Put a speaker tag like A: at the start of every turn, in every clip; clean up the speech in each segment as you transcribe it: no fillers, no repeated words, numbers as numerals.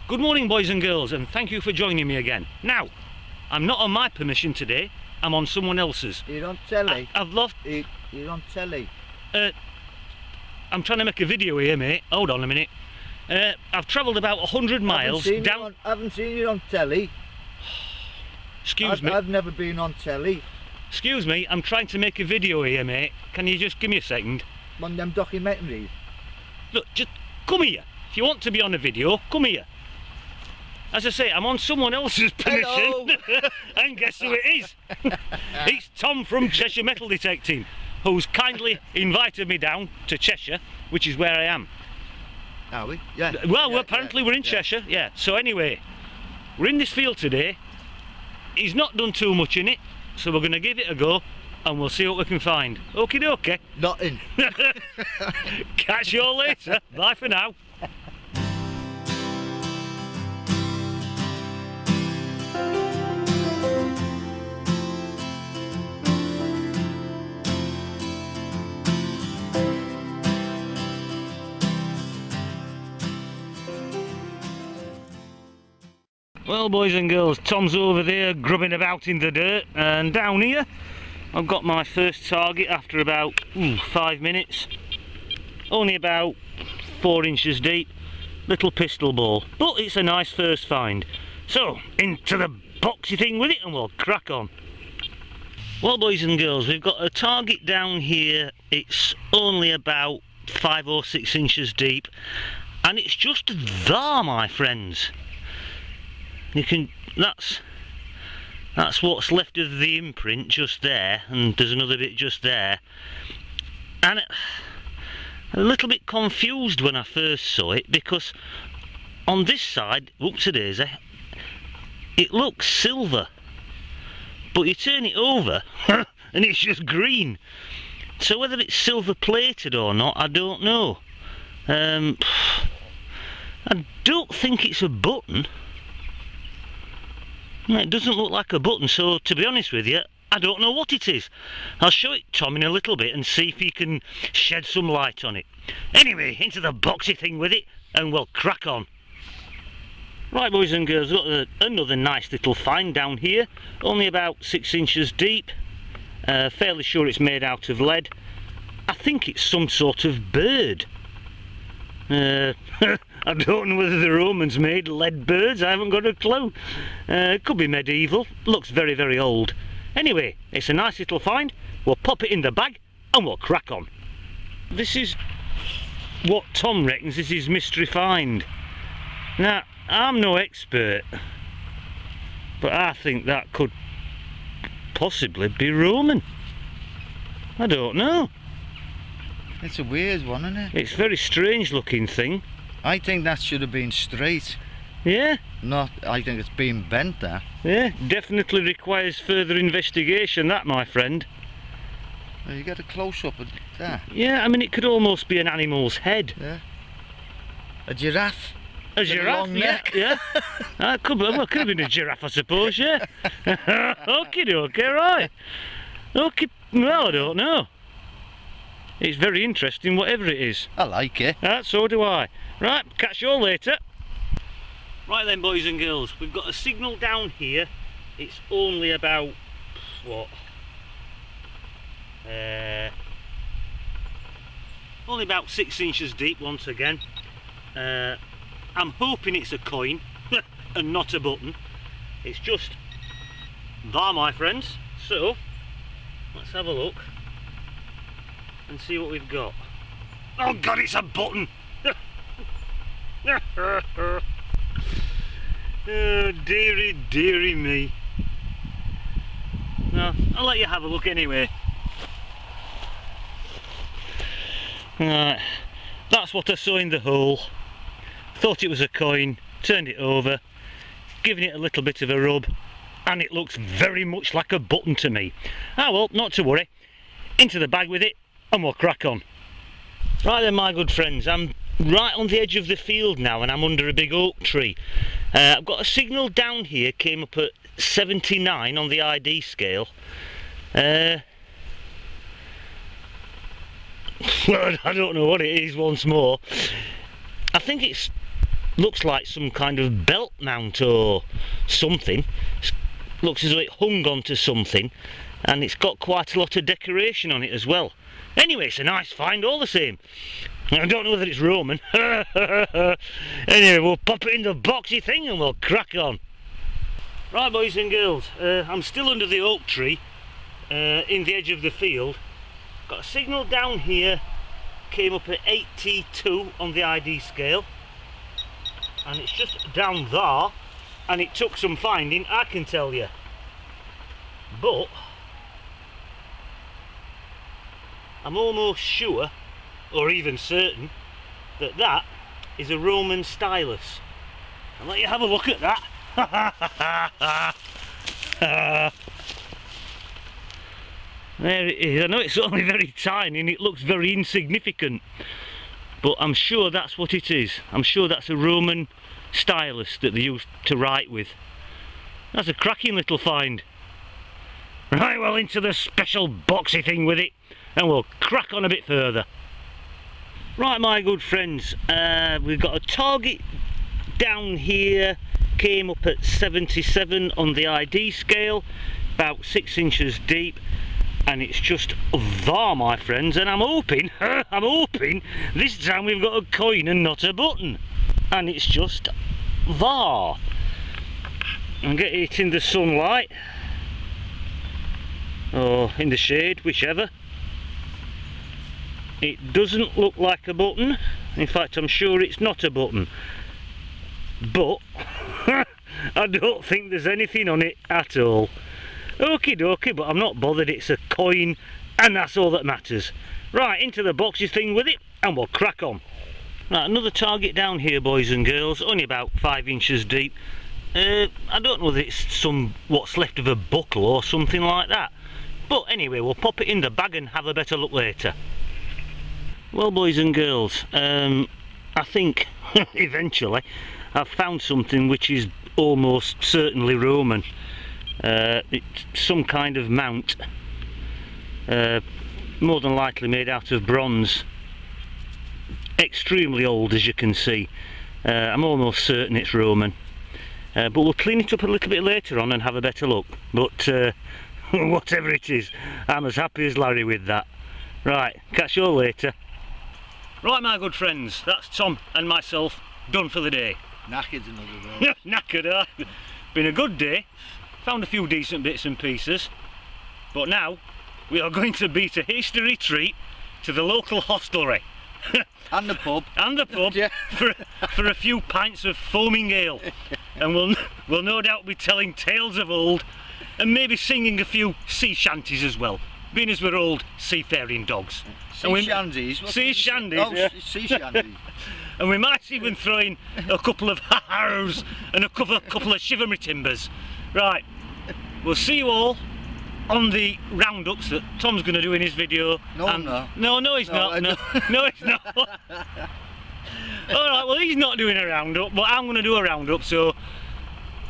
A: Good morning, boys and girls, and thank you for joining me again. Now, I'm not on my permission today, I'm on someone else's.
B: You're on telly?
A: I've loved...
B: You're on telly?
A: I'm trying to make a video here, mate. Hold on a minute. I've travelled about 100 miles down...
B: I haven't seen you on telly.
A: Excuse me.
B: I've never been on telly.
A: Excuse me, I'm trying to make a video here, mate. Can you just give me a second?
B: One of them documentaries.
A: Look, just come here. If you want to be on a video, come here. As I say, I'm on someone else's permission. And guess who it is? It's Tom from Cheshire Metal Detecting, who's kindly invited me down to Cheshire, which is where I am.
B: Are we? Yeah.
A: Well,
B: yeah,
A: apparently we're in Cheshire, yeah. So anyway, we're in this field today. He's not done too much in it, so we're going to give it a go and we'll see what we can find. Okie dokie.
B: Nothing.
A: Catch you all later. Bye for now. Well, boys and girls, Tom's over there grubbing about in the dirt, and down here I've got my first target after about 5 minutes. Only about 4 inches deep, little pistol ball, but it's a nice first find. So, into the boxy thing with it and we'll crack on. Well, boys and girls, we've got a target down here. It's only about 5 or 6 inches deep, and it's just there, my friends. You can, that's what's left of the imprint just there, and there's another bit just there. And I'm a little bit confused when I first saw it, because on this side, whoops a daisy, it looks silver, but you turn it over and it's just green. So whether it's silver plated or not, I don't know. I don't think it's a button. It doesn't look like a button, so to be honest with you, I don't know what it is. I'll show it Tom in a little bit and see if he can shed some light on it. Anyway, into the boxy thing with it and we'll crack on. Right, boys and girls, we've got another nice little find down here, only about 6 inches deep. Fairly sure it's made out of lead. I think it's some sort of bird. I don't know whether the Romans made lead birds, I haven't got a clue. It could be medieval, looks very, very old. Anyway, it's a nice little find. We'll pop it in the bag and we'll crack on. This is what Tom reckons is his mystery find. Now, I'm no expert, but I think that could possibly be Roman. I don't know.
B: It's a weird one, isn't it?
A: It's a very strange looking thing.
B: I think that should have been straight.
A: Yeah?
B: Not, I think it's been bent there.
A: Yeah, definitely requires further investigation, that, my friend.
B: Well, you get a close-up of that.
A: Yeah, I mean, it could almost be an animal's head.
B: Yeah. A giraffe.
A: A giraffe,
B: long
A: yeah,
B: neck.
A: yeah. It could have been a giraffe, I suppose, yeah. Okie dokie, right. Okay, well, I don't know. It's very interesting, whatever it is.
B: I like it.
A: So do I. Right, catch you all later. Right then, boys and girls, we've got a signal down here. It's only about, what? Only about 6 inches deep once again. I'm hoping it's a coin and not a button. It's just there, my friends. So, let's have a look and see what we've got. Oh God, it's a button! Oh, dearie, dearie me. No, I'll let you have a look anyway. Right, that's what I saw in the hole. Thought it was a coin, turned it over, giving it a little bit of a rub, and it looks very much like a button to me. Ah well, not to worry. Into the bag with it, and we'll crack on. Right then, my good friends, I'm right on the edge of the field now, and I'm under a big oak tree. I've got a signal down here, came up at 79 on the ID scale. I don't know what it is once more. I think it's looks like some kind of belt mount or something. Looks as though it hung onto something, and it's got quite a lot of decoration on it as well. Anyway, it's a nice find all the same. I don't know whether it's Roman. Anyway, we'll pop it in the boxy thing and we'll crack on. Right, boys and girls, I'm still under the oak tree in the edge of the field. Got a signal down here, came up at 8T2 on the ID scale, and it's just down there, and it took some finding, I can tell you. But I'm almost sure, or even certain, that that is a Roman Stylus. I'll let you have a look at that. There it is. I know it's only very tiny and it looks very insignificant, but I'm sure that's what it is. I'm sure that's a Roman Stylus that they used to write with. That's a cracking little find. Right, well, into the special boxy thing with it, and we'll crack on a bit further. Right, my good friends, we've got a target down here, came up at 77 on the ID scale, about 6 inches deep, and it's just there, my friends, and I'm hoping this time we've got a coin and not a button, and it's just there. And get it in the sunlight, or in the shade, whichever. It doesn't look like a button. In fact, I'm sure it's not a button, but I don't think there's anything on it at all. Okie dokie, but I'm not bothered. It's a coin, and that's all that matters. Right, into the boxy thing with it, and we'll crack on. Right, another target down here, boys and girls, only about 5 inches deep. I don't know whether it's what's left of a buckle or something like that, but anyway, we'll pop it in the bag and have a better look later. Well, boys and girls, I think eventually I've found something which is almost certainly Roman. It's some kind of mount, more than likely made out of bronze. Extremely old, as you can see. I'm almost certain it's Roman, but we'll clean it up a little bit later on and have a better look. But whatever it is, I'm as happy as Larry with that. Right, catch you all later. Right, my good friends, that's Tom and myself done for the day.
B: Knackered another day.
A: Knackered, been a good day. Found a few decent bits and pieces, but now we are going to beat a hasty retreat to the local hostelry.
B: And the pub.
A: And the pub,
B: Yeah.
A: for a few pints of foaming ale. And we'll no doubt be telling tales of old, and maybe singing a few sea shanties as well, being as we're old seafaring dogs.
B: Sea shanties.
A: Sea shanties,
B: Oh,
A: yeah.
B: sea shanties.
A: And we might even throw in a couple of ha-ha's and a couple of shiver me timbers. Right, we'll see you all on the roundups that Tom's going to do in his video.
B: No, I'm not.
A: No, he's not. No, he's not. Alright, well, he's not doing a roundup, but I'm going to do a roundup, so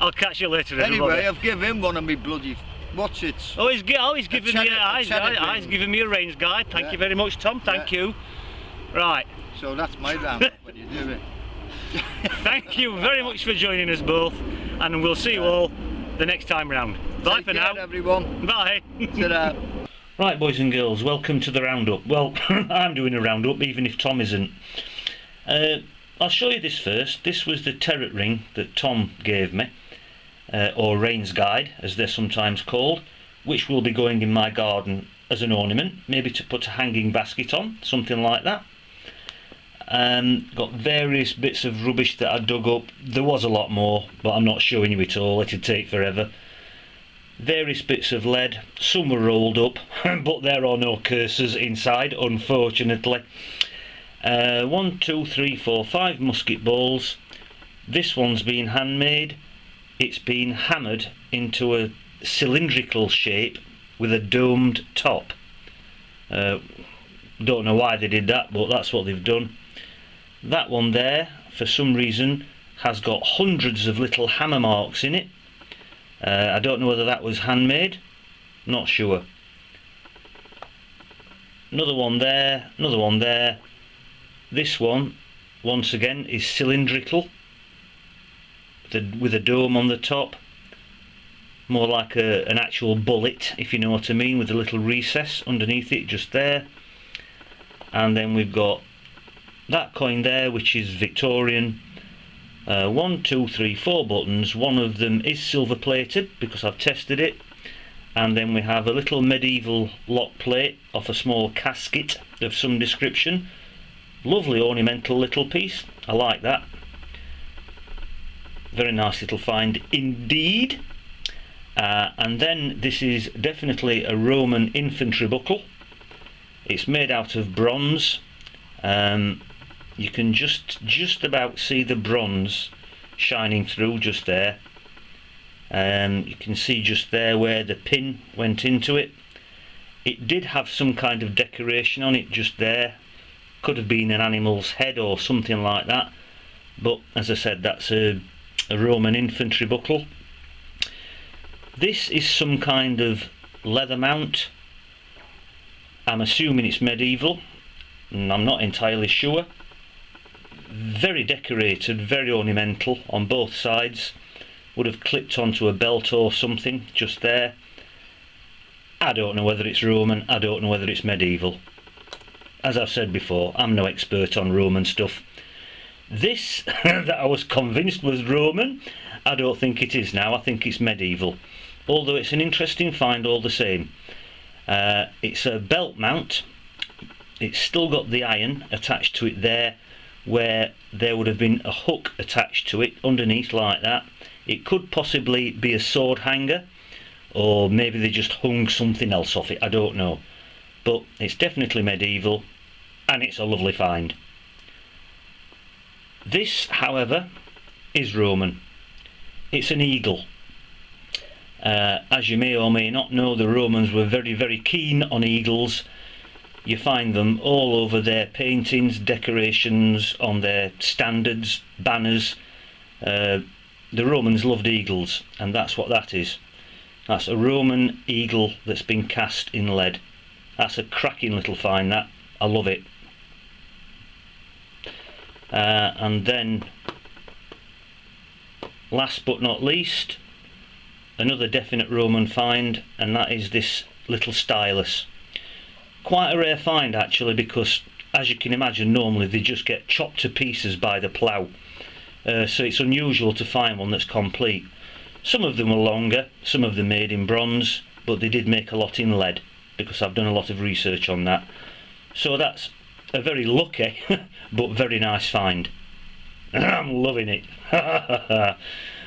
A: I'll catch you later, everybody.
B: Anyway, I've given him one of me bloody... What's it?
A: Oh, he's giving me he's giving me a range guide. Thank you very much, Tom. Thank you. Right.
B: So that's my roundup when you do it.
A: Thank you very much for joining us both, and we'll see you all the next time round. Bye
B: Take
A: for
B: care,
A: now.
B: everyone.
A: Bye.
B: Ta-da.
A: Right, boys and girls, welcome to the roundup. Well, I'm doing a roundup even if Tom isn't. I'll show you this first. This was the terret ring that Tom gave me, or rains guide as they're sometimes called, which will be going in my garden as an ornament, maybe to put a hanging basket on, something like that. Got various bits of rubbish that I dug up. There was a lot more, but I'm not showing you it all, it'd take forever. Various bits of lead, some were rolled up, but there are no cursors inside, unfortunately. 1, 2, 3, 4, 5 musket balls. This one's been handmade. It's been hammered into a cylindrical shape with a domed top. Don't know why they did that, but that's what they've done. That one there, for some reason, has got hundreds of little hammer marks in it. I don't know whether that was handmade, not sure. Another one there, another one there. This one, once again, is cylindrical, with a dome on the top, more like an actual bullet, if you know what I mean, with a little recess underneath it, just there. And then we've got that coin there, which is Victorian. 1, 2, 3, 4 buttons. One of them is silver plated because I've tested it. And then we have a little medieval lock plate off a small casket of some description. Lovely ornamental little piece, I like that. Very nice little find indeed. And then this is definitely a Roman infantry buckle. It's made out of bronze. You can just about see the bronze shining through just there. You can see just there where the pin went into it. It did have some kind of decoration on it just there. Could have been an animal's head or something like that, but as I said, that's a Roman infantry buckle. This is some kind of leather mount. I'm assuming it's medieval, and I'm not entirely sure. Very decorated, very ornamental on both sides. Would have clipped onto a belt or something just there. I don't know whether it's Roman, I don't know whether it's medieval. As I've said before, I'm no expert on Roman stuff. This that I was convinced was Roman, I don't think it is now. I think it's medieval, although it's an interesting find all the same. It's a belt mount. It's still got the iron attached to it there, where there would have been a hook attached to it underneath like that. It could possibly be a sword hanger, or maybe they just hung something else off it, I don't know. But it's definitely medieval, and it's a lovely find. This, however, is Roman. It's an eagle. As you may or may not know, the Romans were very, very keen on eagles. You find them all over their paintings, decorations, on their standards, banners. The Romans loved eagles, and that's what that is. That's a Roman eagle that's been cast in lead. That's a cracking little find, that. I love it. And then, last but not least, another definite Roman find, and that is this little stylus. Quite a rare find actually, because as you can imagine, normally they just get chopped to pieces by the plough. So it's unusual to find one that's complete. Some of them were longer, some of them made in bronze, but they did make a lot in lead, because I've done a lot of research on that. So that's a very lucky but very nice find. I'm loving it.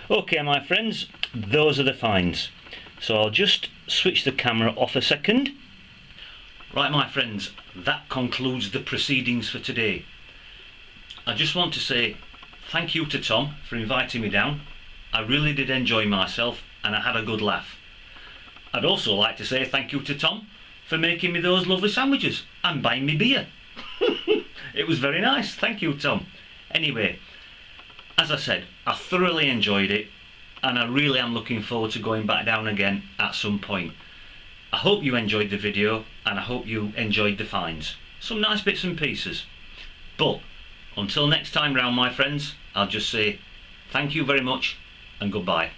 A: Okay my friends, those are the finds. So I'll just switch the camera off a second. Right my friends, that concludes the proceedings for today. I just want to say thank you to Tom for inviting me down. I really did enjoy myself, and I had a good laugh. I'd also like to say thank you to Tom for making me those lovely sandwiches and buying me beer. It was very nice, thank you Tom. Anyway, as I said, I thoroughly enjoyed it, and I really am looking forward to going back down again at some point. I hope you enjoyed the video, and I hope you enjoyed the finds. Some nice bits and pieces. But until next time round my friends, I'll just say thank you very much and goodbye.